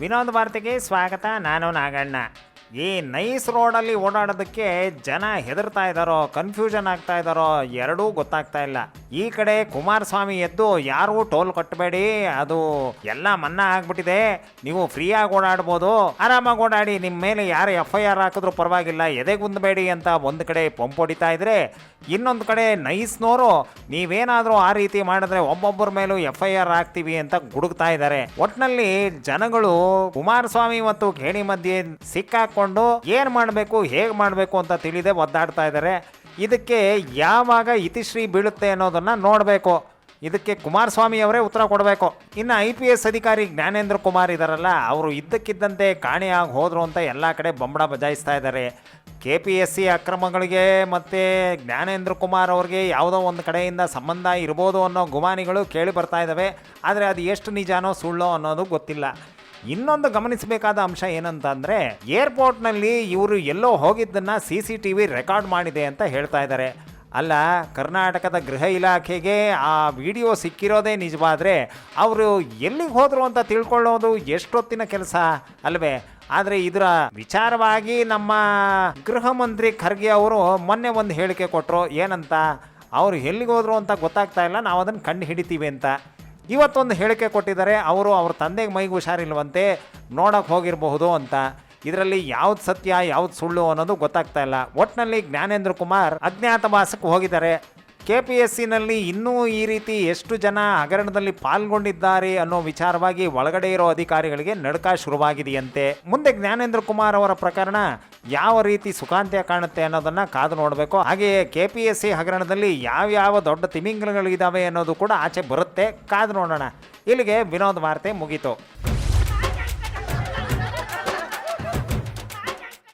ವಿನೋದ್ ವಾರ್ತೆಗೆ ಸ್ವಾಗತ. ನಾನು ನಾಗಣ್ಣ. ಈ ನೈಸ್ ರೋಡಲ್ಲಿ ಓಡಾಡೋದಕ್ಕೆ ಜನ ಹೆದರ್ತಾ ಇದ್ದಾರೋ ಕನ್ಫ್ಯೂಷನ್ ಆಗ್ತಾ ಇದ್ದಾರೋ ಎರಡೂ ಗೊತ್ತಾಗ್ತಾ ಇಲ್ಲ. ಈ ಕಡೆ ಕುಮಾರಸ್ವಾಮಿ ಎದ್ದು ಯಾರೂ ಟೋಲ್ ಕಟ್ಟಬೇಡಿ, ಅದು ಎಲ್ಲ ಮನ್ನಾ ಆಗ್ಬಿಟ್ಟಿದೆ, ನೀವು ಫ್ರೀಯಾಗಿ ಓಡಾಡ್ಬೋದು, ಆರಾಮಾಗಿ ಓಡಾಡಿ, ನಿಮ್ಮ ಮೇಲೆ ಯಾರು FIR ಹಾಕಿದ್ರು ಪರವಾಗಿಲ್ಲ, ಎದೆಗುಂದಬೇಡಿ ಅಂತ ಒಂದು ಕಡೆ ಪಂಪ್ ಹೊಡಿತಾ ಇದ್ರೆ, ಇನ್ನೊಂದು ಕಡೆ ನೈಸ್ನೋರು ನೀವೇನಾದರೂ ಆ ರೀತಿ ಮಾಡಿದ್ರೆ ಒಬ್ಬೊಬ್ಬರ ಮೇಲೂ FIR ಹಾಕ್ತೀವಿ ಅಂತ ಗುಡುಗ್ತಾ ಇದ್ದಾರೆ. ಒಟ್ನಲ್ಲಿ ಜನಗಳು ಕುಮಾರಸ್ವಾಮಿ ಮತ್ತು ಖೇಣಿ ಮಧ್ಯೆ ಸಿಕ್ಕಾಕೊಂಡು ಏನ್ ಮಾಡಬೇಕು ಹೇಗೆ ಮಾಡಬೇಕು ಅಂತ ತಿಳಿದೇ ಒದ್ದಾಡ್ತಾ ಇದ್ದಾರೆ. ಇದಕ್ಕೆ ಯಾವಾಗ ಇತಿಶ್ರೀ ಬೀಳುತ್ತೆ ಅನ್ನೋದನ್ನ ನೋಡಬೇಕು. ಇದಕ್ಕೆ ಕುಮಾರಸ್ವಾಮಿ ಅವರೇ ಉತ್ತರ ಕೊಡಬೇಕು. ಇನ್ನು IPS ಅಧಿಕಾರಿ ಜ್ಞಾನೇಂದ್ರ ಕುಮಾರ್ ಇದಾರಲ್ಲ, ಅವರು ಇದ್ದಕ್ಕಿದ್ದಂತೆ ಕಾಣೆಯಾಗಿ ಹೋದ್ರು ಅಂತ ಎಲ್ಲ ಕಡೆ ಬಂಬಡ ಬಜಾಯಿಸ್ತಾ ಇದ್ದಾರೆ. KPSC ಅಕ್ರಮಗಳಿಗೆ ಮತ್ತು ಜ್ಞಾನೇಂದ್ರ ಕುಮಾರ್ ಅವ್ರಿಗೆ ಯಾವುದೋ ಒಂದು ಕಡೆಯಿಂದ ಸಂಬಂಧ ಇರ್ಬೋದು ಅನ್ನೋ ಗುಮಾನಿಗಳು ಕೇಳಿ ಬರ್ತಾ ಇದ್ದಾವೆ. ಆದರೆ ಅದು ಎಷ್ಟು ನಿಜಾನೋ ಸುಳ್ಳೋ ಅನ್ನೋದು ಗೊತ್ತಿಲ್ಲ. ಇನ್ನೊಂದು ಗಮನಿಸಬೇಕಾದ ಅಂಶ ಏನಂತಂದರೆ, ಏರ್ಪೋರ್ಟ್ನಲ್ಲಿ ಇವರು ಎಲ್ಲೋ ಹೋಗಿದ್ದನ್ನು CCTV ರೆಕಾರ್ಡ್ ಮಾಡಿದೆ ಅಂತ ಹೇಳ್ತಾ ಇದ್ದಾರೆ. ಅಲ್ಲ, ಕರ್ನಾಟಕದ ಗೃಹ ಇಲಾಖೆಗೆ ಆ ವಿಡಿಯೋ ಸಿಕ್ಕಿರೋದೇ ನಿಜವಾದರೆ ಅವರು ಎಲ್ಲಿಗೆ ಹೋದರು ಅಂತ ತಿಳ್ಕೊಳ್ಳೋದು ಎಷ್ಟೊತ್ತಿನ ಕೆಲಸ ಅಲ್ವೇ? ಆದರೆ ಇದರ ವಿಚಾರವಾಗಿ ನಮ್ಮ ಗೃಹ ಮಂತ್ರಿ ಖರ್ಗೆ ಅವರು ಮೊನ್ನೆ ಒಂದು ಹೇಳಿಕೆ ಕೊಟ್ಟರು. ಏನಂತ, ಅವರು ಎಲ್ಲಿಗೆ ಹೋದರು ಅಂತ ಗೊತ್ತಾಗ್ತಾ ಇಲ್ಲ, ನಾವು ಅದನ್ನು ಕಂಡು ಹಿಡಿತೀವಿ ಅಂತ. ಇವತ್ತೊಂದು ಹೇಳಿಕೆ ಕೊಟ್ಟಿದ್ದಾರೆ, ಅವರು ಅವ್ರ ತಂದೆಗೆ ಮೈಗೆ ಹುಷಾರಿಲ್ವಂತೆ, ನೋಡೋಕೆ ಹೋಗಿರಬಹುದು ಅಂತ. ಇದರಲ್ಲಿ ಯಾವ್ದು ಸತ್ಯ ಯಾವ್ದು ಸುಳ್ಳು ಅನ್ನೋದು ಗೊತ್ತಾಗ್ತಾ ಇಲ್ಲ. ಒಟ್ಟಿನಲ್ಲಿ ಜ್ಞಾನೇಂದ್ರ ಕುಮಾರ್ ಅಜ್ಞಾತವಾಸಕ್ಕೆ ಹೋಗಿದ್ದಾರೆ. KPSCನಲ್ಲಿ ಇನ್ನೂ ಈ ರೀತಿ ಎಷ್ಟು ಜನ ಹಗರಣದಲ್ಲಿ ಪಾಲ್ಗೊಂಡಿದ್ದಾರೆ ಅನ್ನೋ ವಿಚಾರವಾಗಿ ಒಳಗಡೆ ಇರೋ ಅಧಿಕಾರಿಗಳಿಗೆ ನಡುಕ ಶುರುವಾಗಿದೆಯಂತೆ. ಮುಂದೆ ಜ್ಞಾನೇಂದ್ರ ಕುಮಾರ್ ಅವರ ಪ್ರಕರಣ ಯಾವ ರೀತಿ ಸುಖಾಂತ್ಯ ಕಾಣುತ್ತೆ ಅನ್ನೋದನ್ನ ಕಾದು ನೋಡಬೇಕು. ಹಾಗೆಯೇ KPSC ಹಗರಣದಲ್ಲಿ ಯಾವ್ಯಾವ ದೊಡ್ಡ ತಿಮಿಂಗಲಗಳಿದ್ದಾವೆ ಅನ್ನೋದು ಕೂಡ ಆಚೆ ಬರುತ್ತೆ, ಕಾದು ನೋಡೋಣ. ಇಲ್ಲಿಗೆ ವಿನೋದ್ ವಾರ್ತೆ ಮುಗೀತು.